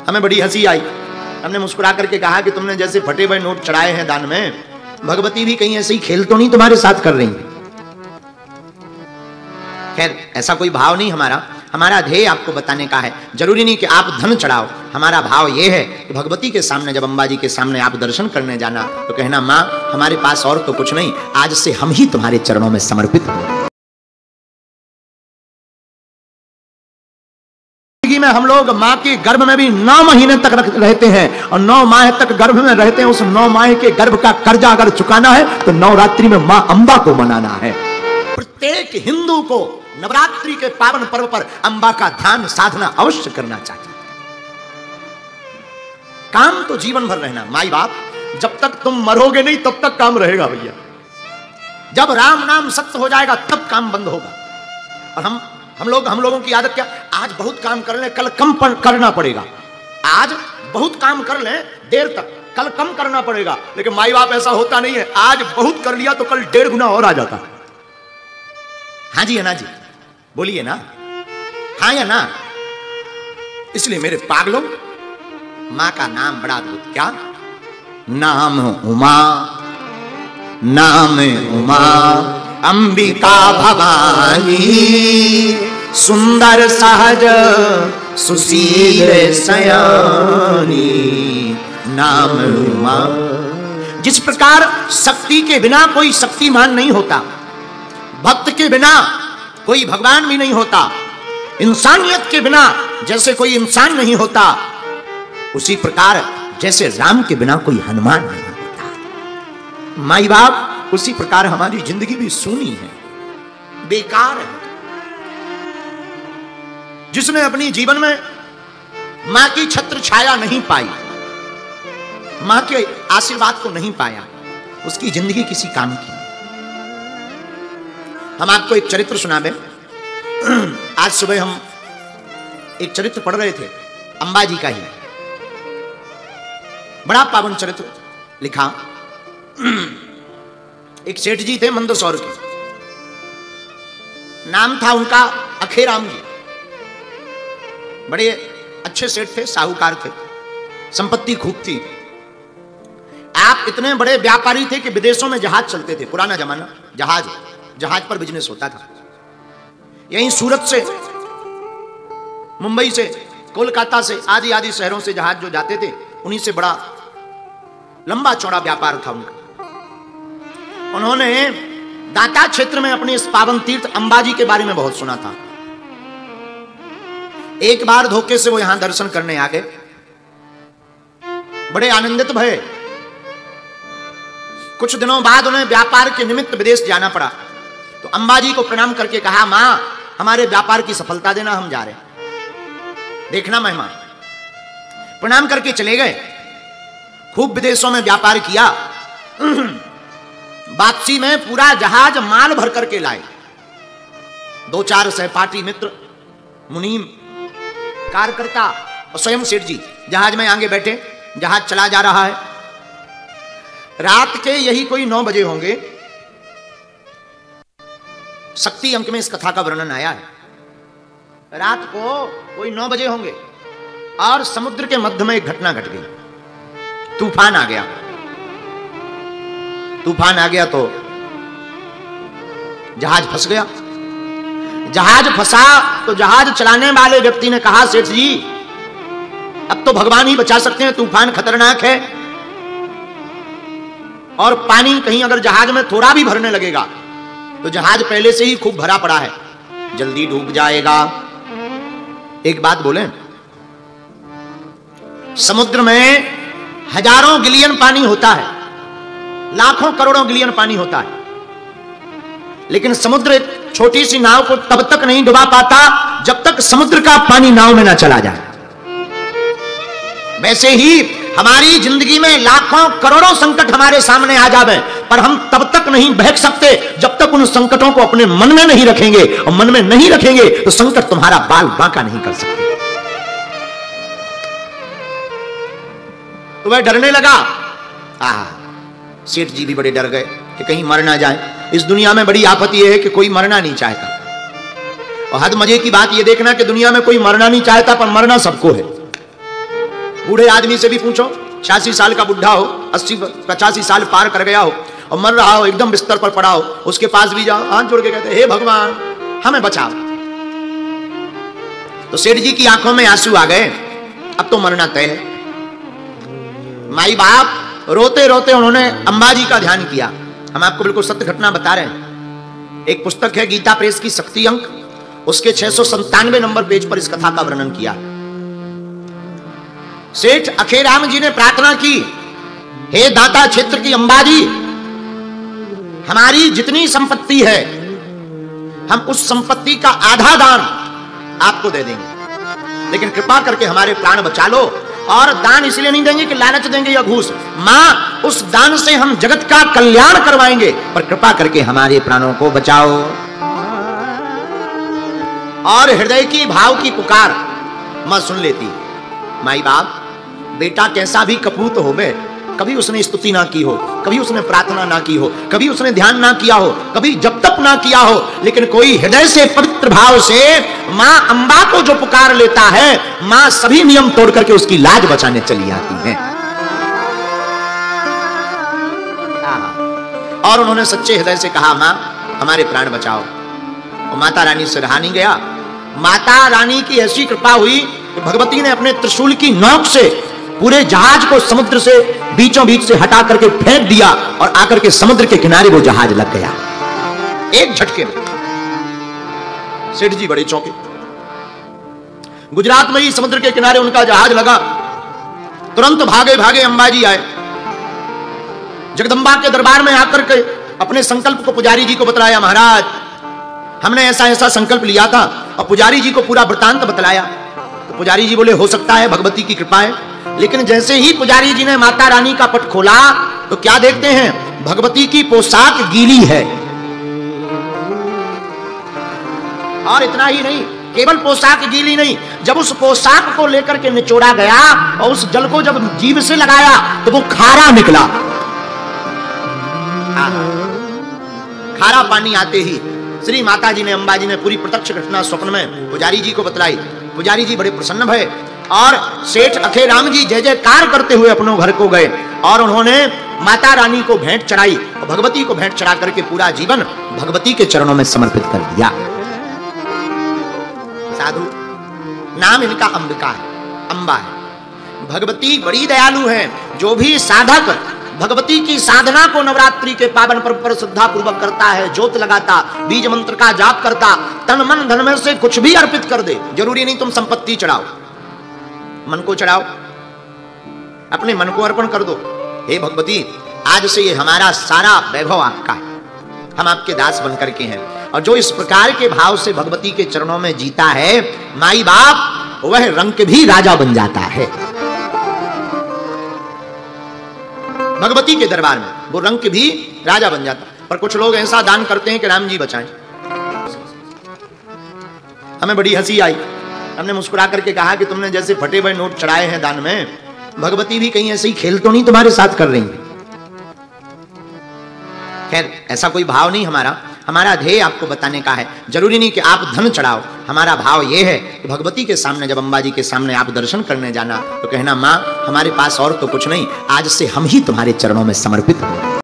हमें बड़ी हंसी आई। हमने मुस्कुरा करके कहा कि तुमने जैसे फटे हुए नोट चढ़ाए हैं दान में, भगवती भी कहीं ऐसे ही खेल तो नहीं तुम्हारे साथ कर रही? खैर ऐसा कोई भाव नहीं हमारा, हमारा ध्येय आपको बताने का है। जरूरी नहीं कि आप धन चढ़ाओ, हमारा भाव यह है कि भगवती के सामने, जब अंबा जी के सामने आप दर्शन करने जाना तो कहना, मां हमारे पास और तो कुछ नहीं, आज से हम ही तुम्हारे चरणों में समर्पित हो। में हम लोग मां के गर्भ में भी 9 महीने तक रहते हैं, और 9 माह तक गर्भ में रहते हैं। उस 9 माह के गर्भ का कर्जा अगर चुकाना है तो नवरात्रि में मां अंबा को मनाना है। प्रत्येक हिंदू को नवरात्रि के पावन पर्व पर अंबा का ध्यान साधना अवश्य करना चाहिए। काम तो जीवन भर रहना, माई बाप जब तक तुम मरोगे नहीं तब तक काम रहेगा भैया। जब राम नाम सत्य हो जाएगा तब काम बंद होगा। और हम लोगों की आदत क्या, आज बहुत काम कर लें कल कम करना पड़ेगा, आज बहुत काम कर लें देर तक, कल कम करना पड़ेगा। लेकिन माई बाप ऐसा होता नहीं है, आज बहुत कर लिया तो कल 1.5 गुना और आ जाता है। हाँ जी है ना जी, बोलिए ना, हाँ या ना। इसलिए मेरे पागलों, मां का नाम बड़ा अद्भुत, क्या नाम उमा, नाम उमा अंबिका भवानी, सुंदर सहज सुशील सयानी, नाम उमा। जिस प्रकार शक्ति के बिना कोई शक्तिमान नहीं होता, भक्त के बिना कोई भगवान भी नहीं होता, इंसानियत के बिना जैसे कोई इंसान नहीं होता, उसी प्रकार जैसे राम के बिना कोई हनुमान नहीं होता। माई बाप उसी प्रकार हमारी जिंदगी भी सूनी है, बेकार है। जिसने अपनी जीवन में मां की छत्र छाया नहीं पाई, मां के आशीर्वाद को नहीं पाया, उसकी जिंदगी किसी काम की। हम आपको एक चरित्र सुनाबे। आज सुबह हम एक चरित्र पढ़ रहे थे, अंबाजी का ही, बड़ा पावन चरित्र लिखा। एक सेठ जी थे मंदसौर के, नाम था उनका अखेराम जी। बड़े अच्छे सेठ थे, साहूकार थे, संपत्ति खूब थी। आप इतने बड़े व्यापारी थे कि विदेशों में जहाज चलते थे, पुराना जमाना, जहाज पर बिजनेस होता था। यहीं सूरत से, मुंबई से, कोलकाता से, आदि आदि शहरों से जहाज जो जाते थे, उन्हीं से बड़ा लंबा चौड़ा व्यापार था उनका। उन्होंने दाता क्षेत्र में अपने इस पावन तीर्थ अंबाजी के बारे में बहुत सुना था। एक बार धोखे से वो यहां दर्शन करने आ गए, बड़े आनंदित भये। कुछ दिनों बाद उन्हें व्यापार के निमित्त विदेश जाना पड़ा, तो अंबाजी को प्रणाम करके कहा, मां हमारे व्यापार की सफलता देना, हम जा रहे हैं, देखना महिमा। प्रणाम करके चले गए, खूब विदेशों में व्यापार किया। वापसी में पूरा जहाज माल भर करके लाए। 2-4 सहपाठी मित्र, मुनीम, कार्यकर्ता और स्वयं सेठ जी जहाज में आगे बैठे। जहाज चला जा रहा है। रात के यही कोई 9 बजे होंगे। शक्ति अंक में इस कथा का वर्णन आया है। रात को कोई 9 बजे होंगे और समुद्र के मध्य में एक घटना घट गई। तूफान आ गया। तूफान आ गया तो जहाज फंस गया। जहाज फंसा तो जहाज चलाने वाले व्यक्ति ने कहा, सेठ जी अब तो भगवान ही बचा सकते हैं, तूफान खतरनाक है और पानी कहीं अगर जहाज में थोड़ा भी भरने लगेगा तो जहाज पहले से ही खूब भरा पड़ा है, जल्दी डूब जाएगा। एक बात बोलें, समुद्र में हजारों गिलियन पानी होता है, लाखों करोड़ों गिलियन पानी होता है, लेकिन समुद्र एक छोटी सी नाव को तब तक नहीं डुबा पाता जब तक समुद्र का पानी नाव में ना चला जाए। वैसे ही हमारी जिंदगी में लाखों करोड़ों संकट हमारे सामने आ जावे, पर हम तब तक नहीं बहक सकते जब तक उन संकटों को अपने मन में नहीं रखेंगे, और मन में नहीं रखेंगे तो संकट तुम्हारा बाल बांका नहीं कर सकते। तो वह डरने लगा। सेठ जी भी बड़े डर गए कि कहीं मर ना जाए। इस दुनिया में बड़ी आपत्ति यह है कि कोई मरना नहीं चाहता। और हद मजे की बात ये देखना कि दुनिया में कोई मरना नहीं चाहता, पर मरना सबको है। बूढ़े आदमी से भी पूछो, 86 साल का बुढ़ा हो, 80-85 साल पार कर गया हो और मर रहा हो, एकदम बिस्तर पर पड़ा हो, उसके पास भी जाओ, हाथ जोड़ के कहते हे भगवान हमें बचाओ। तो सेठ जी की आंखों में आंसू आ गए, अब तो मरना तय है। माई बाप रोते रोते उन्होंने अंबाजी का ध्यान किया। हम आपको बिल्कुल सत्य घटना बता रहे हैं। एक पुस्तक है गीता प्रेस की शक्ति अंक, उसके 697 नंबर पेज पर इस कथा का वर्णन किया। सेठ अखेराम जी ने प्रार्थना की, हे दाता क्षेत्र की अंबाजी, हमारी जितनी संपत्ति है हम उस संपत्ति का आधा दान आपको दे देंगे, लेकिन कृपा करके हमारे प्राण बचा लो। और दान इसलिए नहीं देंगे कि लालच देंगे या घूस, मां उस दान से हम जगत का कल्याण करवाएंगे, पर कृपा करके हमारे प्राणों को बचाओ। और हृदय की भाव की पुकार मां सुन लेती। माई बाप बेटा कैसा भी कपूत हो गए, कभी उसने स्तुति ना की हो, कभी उसने प्रार्थना ना की हो, कभी उसने ध्यान ना किया हो, कभी जप तप ना किया हो, लेकिन कोई हृदय से पवित्र भाव से मां अम्बा को जो पुकार लेता है, मां सभी नियम तोड़ करके उसकी लाज बचाने चली आती है। और उन्होंने सच्चे हृदय से कहा, मां हमारे प्राण बचाओ। और माता रानी से रहा नहीं गया। माता रानी की ऐसी कृपा हुई कि भगवती ने अपने त्रिशूल की नोक से पूरे जहाज को समुद्र से बीचों बीच से हटा करके फेंक दिया और आकर के समुद्र के किनारे वो जहाज लग गया एक झटके में। सेठ जी बड़े चौंके। गुजरात में ही समुद्र के किनारे उनका जहाज लगा। तुरंत भागे भागे अंबाजी आए। जगदंबा के दरबार में आकर के अपने संकल्प को पुजारी जी को बतलाया, महाराज हमने ऐसा ऐसा संकल्प लिया था। और पुजारी जी को पूरा वृतांत बतलाया। तो पुजारी जी बोले, हो सकता है भगवती की कृपा है। लेकिन जैसे ही पुजारी जी ने माता रानी का पट खोला तो क्या देखते हैं, भगवती की पोशाक गीली है। और इतना ही नहीं, केवल पोशाक गीली नहीं, जब उस पोशाक को लेकर के निचोड़ा गया और उस जल को जब जीभ से लगाया तो वो खारा निकला। खारा पानी आते ही श्री माता जी ने, अंबाजी ने पूरी प्रत्यक्ष घटना स्वप्न में पुजारी जी को बतलाई। पुजारी जी बड़े प्रसन्न भये और सेठ अखेराम जी जय जयकार करते हुए अपनों घर को गए और उन्होंने माता रानी को भेंट चढ़ाई और भगवती को भेंट चढ़ा करके पूरा जीवन भगवती के चरणों में समर्पित कर दिया। साधु नाम इनका अंबिका है, अंबा है। भगवती बड़ी दयालु है। जो भी साधक भगवती की साधना को नवरात्रि के पावन पर्व पर श्रद्धा पूर्वक करता है, ज्योत लगाता, बीज मंत्र का जाप करता, तन मन धन में से कुछ भी अर्पित कर दे। जरूरी नहीं तुम संपत्ति चढ़ाओ, मन को चढ़ाओ, अपने मन को अर्पण कर दो। हे भगवती आज से ये हमारा सारा वैभव आपका है, हम आपके दास बनकर के हैं। और जो इस प्रकार के भाव से भगवती के चरणों में जीता है, माई बाप वह रंक भी राजा बन जाता है। भगवती के दरबार में वो रंक भी राजा बन जाता। पर कुछ लोग ऐसा दान करते हैं कि राम जी बचाएं। हमें बड़ी हंसी आई। हमने मुस्कुरा करके कहा कि तुमने जैसे फटे हुए नोट चढ़ाए हैं दान में, भगवती भी कहीं ऐसे ही खेल तो नहीं तुम्हारे साथ कर रही है। खैर ऐसा कोई भाव नहीं हमारा। हमारा ध्येय आपको बताने का है। जरूरी नहीं कि आप धन चढ़ाओ। हमारा भाव यह है कि भगवती के सामने, जब अंबाजी के सामने आप दर्शन करने जाना तो कहना, मां हमारे पास और तो कुछ नहीं, आज से हम ही तुम्हारे चरणों में समर्पित हो।